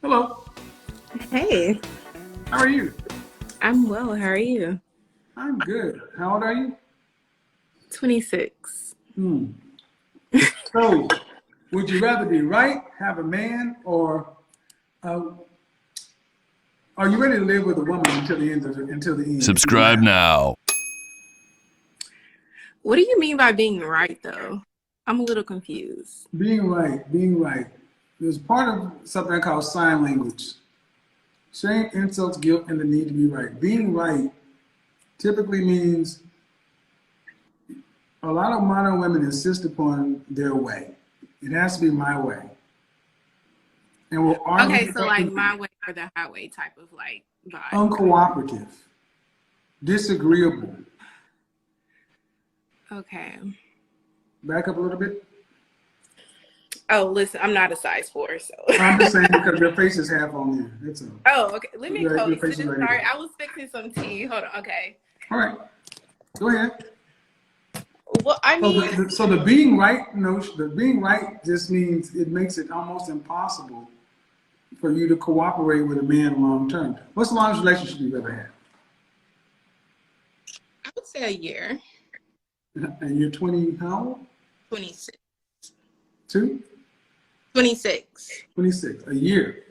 Hello, Hey, how are you? I'm well. How are you? I'm good. How old are you? 26. Hmm. So, would you rather be right, have a man, or uh, are you ready to live with a woman until the end? Until the end? Subscribe now. What do you mean by being right, though? I'm a little confused. Being right, being right. There's part of something called sign language. Shame, insults, guilt, and the need to be right. Being right typically means a lot of modern women insist upon their way. It has to be my way. And will Okay, argue so like my way or the highway type of like vibe. uncooperative, disagreeable. Okay. Back up a little bit. Oh, listen, I'm not a size 4, so. I'm just saying because your face is half on there. That's all. Oh, okay. Let me Your coach face this. is right Sorry, here. I was fixing some tea. Hold on. Okay. All right. Go ahead. Well, I So mean, the being right notion, the being right just means it makes it almost impossible for you to cooperate with a man long term. What's the longest relationship you've ever I would say a year. had? And you're 20, how old? 26. 2? 26. 26. A year.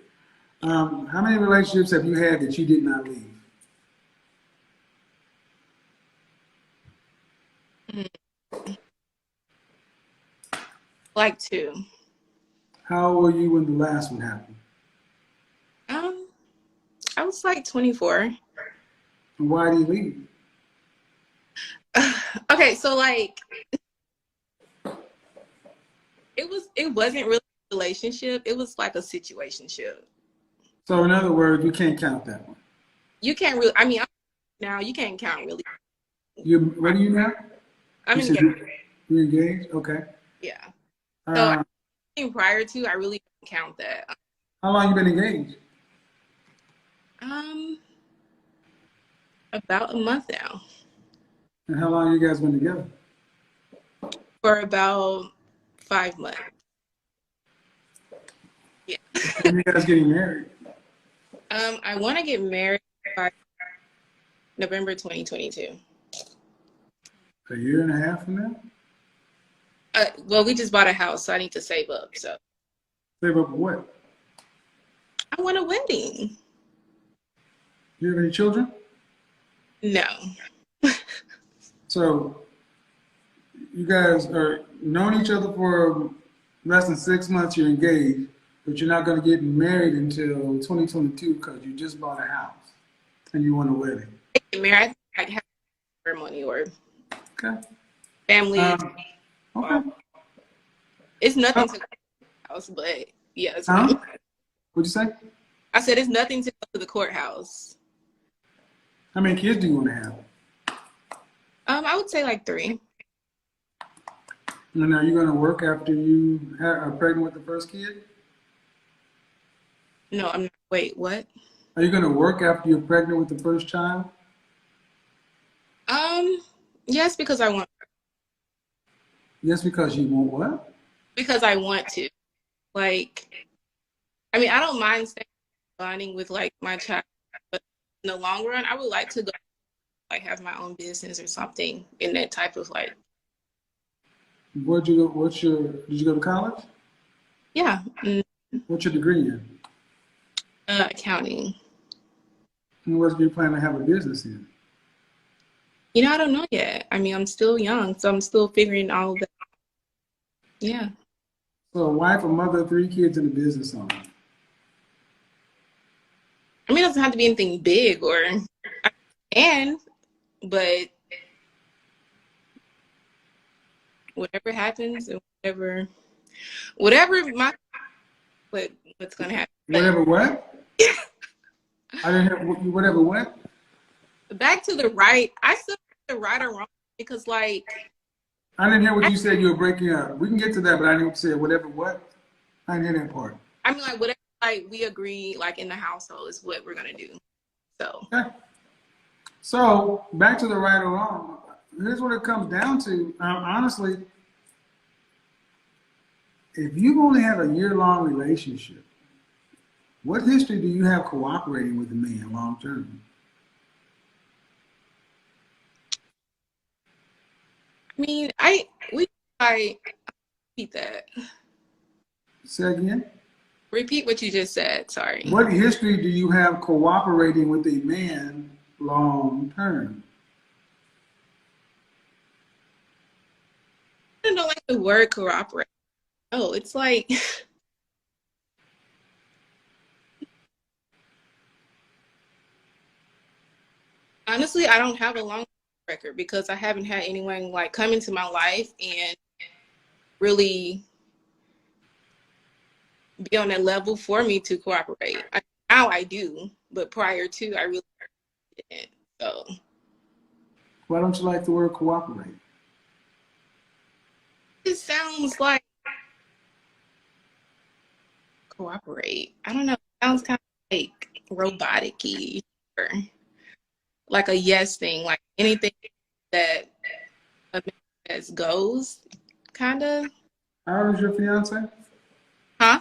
How many relationships have you had that you did not leave? Like 2. How old were you when the last one happened? I was like 24. And why did you leave? Okay, so like it wasn't really a relationship. It was like a situationship. So in other words, you can't count that one. You can't really. I mean, now you can't count really. What are you now? I'm You said engaged. you're engaged? Okay. Yeah. So I Uh, think prior to, I really don't count that. how long you been engaged? About a month now. And how long you guys been together? For about 5 months. Yeah. When you guys getting married? I want to get married by November 2022. A year and a half from now? Well, we just bought a house, so I need to save up. So Save up for what? I want a wedding. Do you have any children? No. So you guys are known each other for less than 6 months. You're engaged, but you're not going to get married until 2022 because you just bought a house and you want a wedding. Get married, I have a ceremony or Okay. family. Okay. It's nothing to the courthouse, but yeah, it's Huh? fine. What'd you say? I said it's nothing to go to the courthouse. How many kids do you want to have? I would say like 3. And are you going to work after you are pregnant with the first kid? No, I'm not. Wait, what? Are you going to work after you're pregnant with the first child? Yes, because I want. Yes, because you want what? Because I want to. Like, I mean, I don't mind staying bonding with like my child, but in the long run, I would like to go like have my own business or something in that type of like. Where'd you go? Did you go to college? Yeah, What's your degree in? accounting. And what do you plan to have a business in? You know, I don't know yet. I mean, I'm still young, so I'm still figuring all of that. Yeah. So a wife, a mother, 3 kids, and a business owner. I mean, it doesn't have to be anything big or I can, but whatever happens and whatever what's gonna happen. Whatever what? I didn't hear whatever what? Back to the right. I still the right or wrong because like I didn't hear what you said. You were breaking up. We can get to that, but I didn't say whatever what. I didn't hear that part. I mean like whatever like we agree like in the household is what we're gonna do. So Okay. So back to the right or wrong. Here's what it comes down to. Honestly, if you only have a year-long relationship, What history do you have cooperating with a man long term? I mean, I repeat that. Say again? Repeat what you just said. Sorry. What history do you have cooperating with a man long term? I don't like the word cooperate. Oh, it's like honestly, I don't have a long record because I haven't had anyone like come into my life and really be on that level for me to cooperate. Now I do, but prior to, I really didn't. So Why don't you like the word cooperate? it sounds like cooperate. I don't know. It sounds kind of like robotic-y or like a yes thing, like anything that a man says goes, kind of. How old is your fiance? Huh?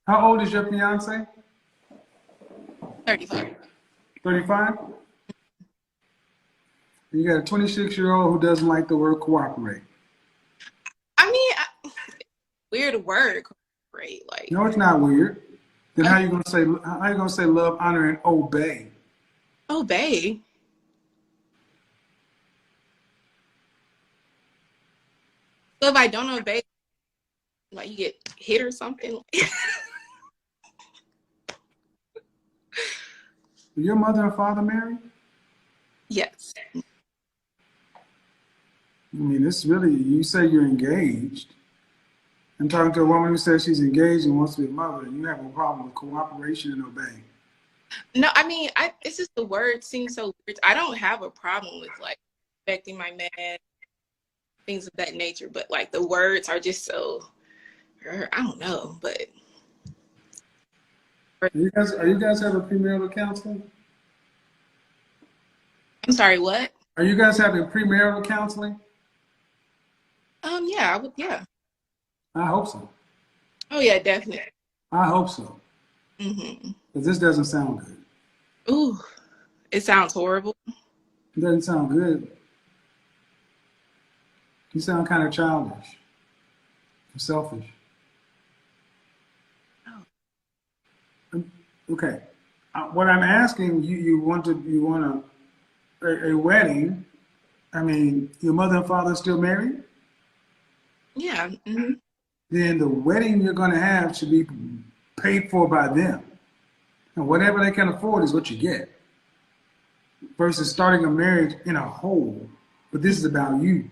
How old is your fiance? 35. 35? You got a 26-year-old who doesn't like the word cooperate. I mean, weird word, cooperate. Like, No, it's not weird. Then how you gonna say love, honor, and obey? obey. So if I don't obey, like you get hit or something. Are your mother and father married? Yes. I mean, this really, you say you're engaged. I'm talking to a woman who says she's engaged and wants to be a mother, and you have a problem with cooperation and obeying. No, I mean, it's just the word seems so weird. I don't have a problem with like respecting my man, things of that nature, but like the words are just so, I don't know, but. Are you guys having premarital counseling? I'm sorry, what? Are you guys having premarital counseling? Yeah, yeah. I hope so. Oh yeah, definitely. I hope so. Mm-hmm. Because this doesn't sound good. Ooh, it sounds horrible. It doesn't sound good. You sound kind of childish and selfish. Oh. Okay. What I'm asking you, you want a wedding. I mean, your mother and father are still married? Yeah. Mm-hmm. Then the wedding you're going to have should be paid for by them. And whatever they can afford is what you get. Versus starting a marriage in a hole. But this is about you.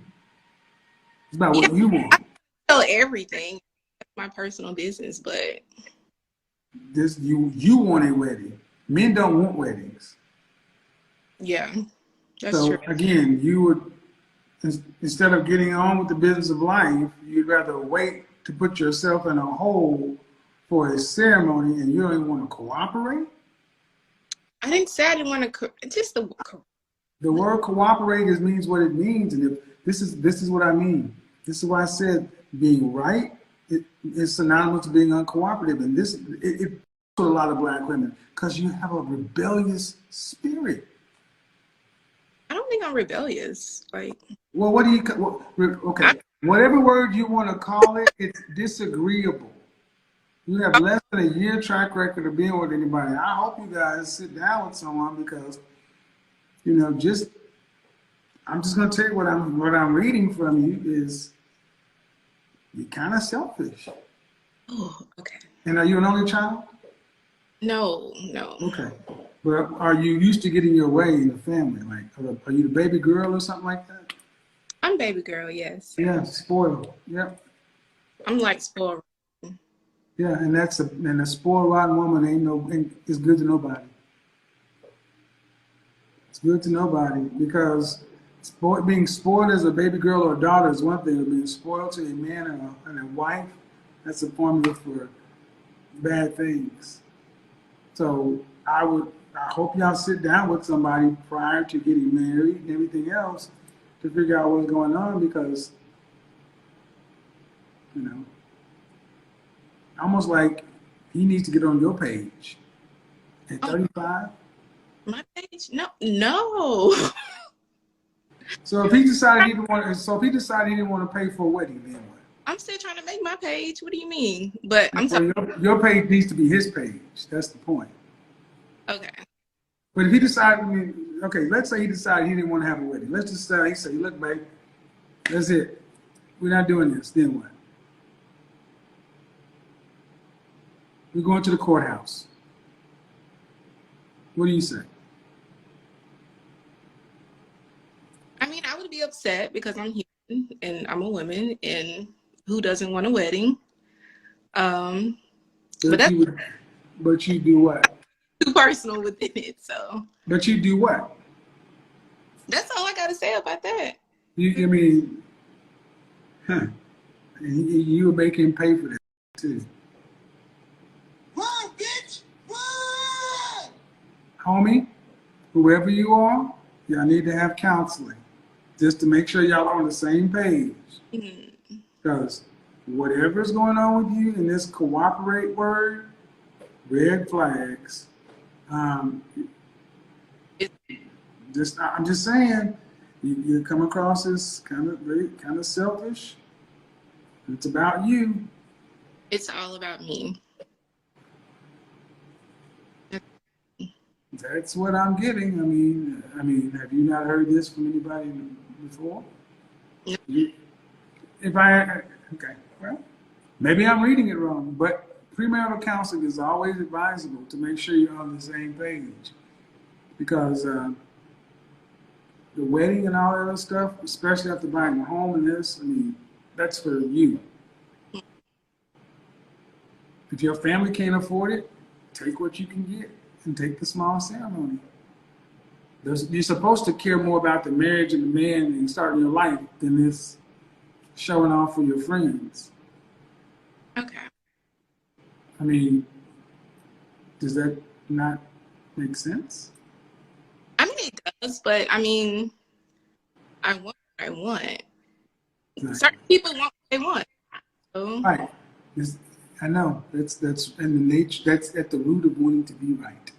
It's about Yeah, what you I want. tell everything. That's my personal business, but This you want a wedding. Men don't want weddings. yeah, that's true. So again, you would instead of getting on with the business of life, you'd rather wait to put yourself in a hole for a ceremony, and you don't even want to cooperate. I didn't say I didn't want to. Just the. The word cooperate just means what it means, and if this is what I mean. This is why I said being right is synonymous to being uncooperative, and it for a lot of black women because you have a rebellious spirit. I don't think I'm rebellious. Like, Well, what do you? Well, I, okay, whatever word you want to call it, it's disagreeable. You have less than a year track record of being with anybody. I hope you guys sit down with someone because just I'm just gonna tell you what I'm reading from you is you're kind of selfish. oh, okay. And are you an only child? No, no. Okay. But are you used to getting your way in the family? Like, are you the baby girl or something like that? I'm baby girl. Yes. Yeah, spoiled. Yep. I'm like spoiled. Yeah, and a spoiled rotten woman is good to nobody. It's good to nobody because being spoiled as a baby girl or a daughter is one thing, but being spoiled to a man and a wife, that's a formula for bad things. So I hope y'all sit down with somebody prior to getting married and everything else to figure out what's going on because, almost like he needs to get on your page. At Oh, 35? my page? No, no. So if he decided he didn't want, so if he decided he didn't want to pay for a wedding, then what? I'm still trying to make my page. What do you mean? But I'm Well, talking. your page needs to be his page. That's the point. Okay. But if he decided, I mean, okay, let's say he decided he didn't want to have a wedding. Let's just say he said, look, babe, that's it. We're not doing this. Then what? We're going to the courthouse. What do you say? I mean, I would be upset because I'm human and I'm a woman, and who doesn't want a wedding? But But that's you would, but you do what? too personal within it. So But you do what? that's all I got to say about that. I mean, huh? You would make him pay for that too. Run, bitch! Run! Homie, whoever you are, y'all need to have counseling just to make sure y'all are on the same page. Mm. Because whatever's going on with you in this cooperate word, red flags. I'm just saying, you come across as kind of selfish. It's about you. It's all about me. That's what I'm getting. I mean, have you not heard this from anybody before? No. Okay, well, maybe I'm reading it wrong, but premarital counseling is always advisable to make sure you're on the same page, because the wedding and all that other stuff, especially after buying a home and this, I mean, that's for you. If your family can't afford it, take what you can get and take the small ceremony. You're supposed to care more about the marriage and the man and starting your life than this showing off for your friends. Okay. I mean, does that not make sense? I mean, it does, but I mean, I want what I want. Right. Certain people want what they want. So. Right. I know that's in the nature. That's at the root of wanting to be right.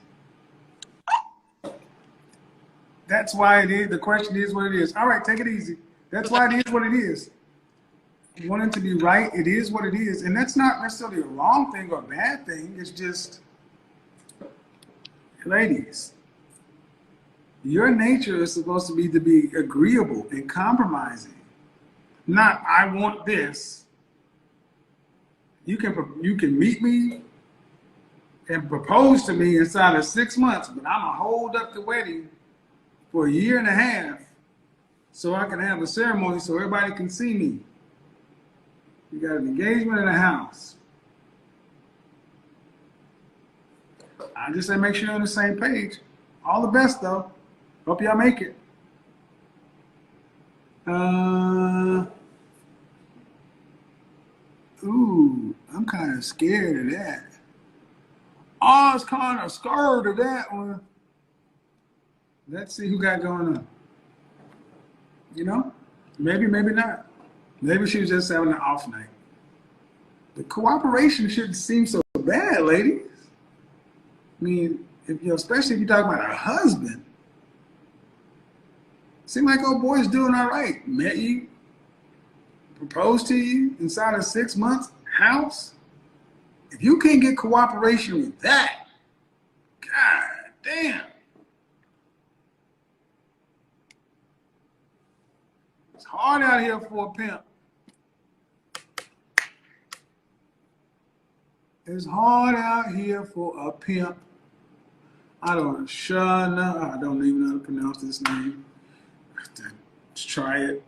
That's why it is. The question is what it is. All right, take it easy. That's why it is what it is. Wanting to be right, it is what it is, and that's not necessarily a wrong thing or a bad thing. It's just, ladies, your nature is supposed to be agreeable and compromising. Not I want this. You can meet me and propose to me inside of 6 months, but I'm gonna hold up the wedding for a year and a half so I can have a ceremony so everybody can see me. You got an engagement in a house. I just say make sure you're on the same page. All the best though. Hope y'all make it. Ooh, I'm kind of scared of that. I was kind of scared of that one. Let's see who got going on. You know, maybe not. Maybe she was just having an off night. The cooperation shouldn't seem so bad, ladies. I mean, especially if you're talking about a husband. Seem like old boy's doing all right. Met you, proposed to you inside of 6 months, house. If you can't get cooperation with that, God damn. It's hard out here for a pimp. It's hard out here for a pimp. I don't even know how to pronounce this name. Let's try it.